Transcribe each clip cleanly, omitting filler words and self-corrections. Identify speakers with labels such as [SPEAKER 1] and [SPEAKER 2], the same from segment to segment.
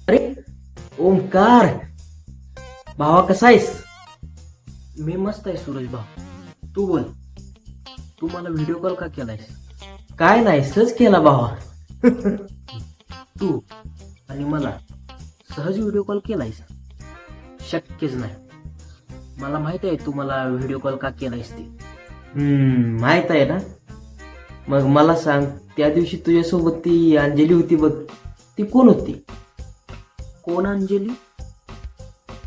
[SPEAKER 1] अरे ओमकार, भावा कसा आहेस? मी मस्त आहे सूरज भाऊ. तू बोल, तू मला व्हिडिओ कॉल का केलायस? काय नाही, सहज केला भावा. तू आणि मला सहज व्हिडिओ कॉल केलायस? शक्यच नाही. मला माहित आहे तू मला व्हिडिओ कॉल का केलायस ते. माहित आहे ना. मग मला सांग, त्या दिवशी तुझ्यासोबत ती अंजली होती बघ, ती कोण होती? कोण अंजली?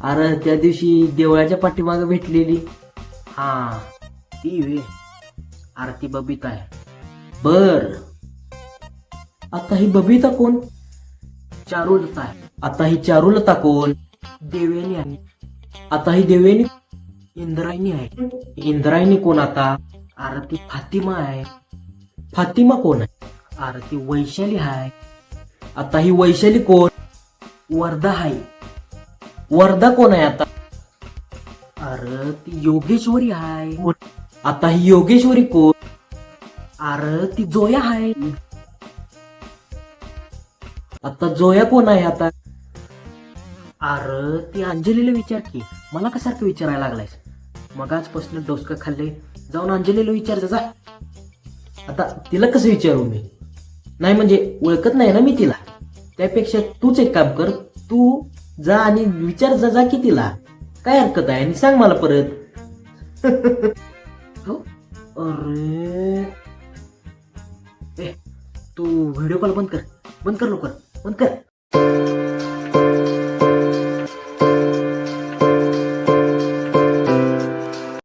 [SPEAKER 1] अरे त्या दिवशी देवळाच्या पाठीमागे भेटलेली. हा, ती वे आरती बबिता आहे. बर, आता ही बबिता कोण? चारुलता आहे. आता ही चारुलता कोण? देवयानी आहे. आता ही देवयानी इंद्रायणी आहे. इंद्रायणी कोण आता? अरे ती फातिमा आहे. फातिमा कोण आहे? अरे ती वैशाली आहे. आता ही वैशाली कोण? वर्धा आहे. वर्धा कोण आहे आता? अरे ती योगेश्वरी आहे. आता ही योगेश्वरी कोण? अरे ती जोया आहे. आता जोया कोण आहे आता? अरे ती अंजलीला विचार की. मला कसारखं विचारायला लागलायस? मग आजपासून डोसकं खाल्ले, जाऊन अंजलीला विचार जा. आता तिला कसं विचारू मी? नाही म्हणजे ओळखत नाही ना मी तिला. त्यापेक्षा तूच एक काम कर, तू जा आणि विचार जा की तिला. काय हरकत आहे? आणि सांग मला परत. हो? अरे ए, तू व्हिडिओ कॉल बंद कर, बंद कर लवकर, बंद कर.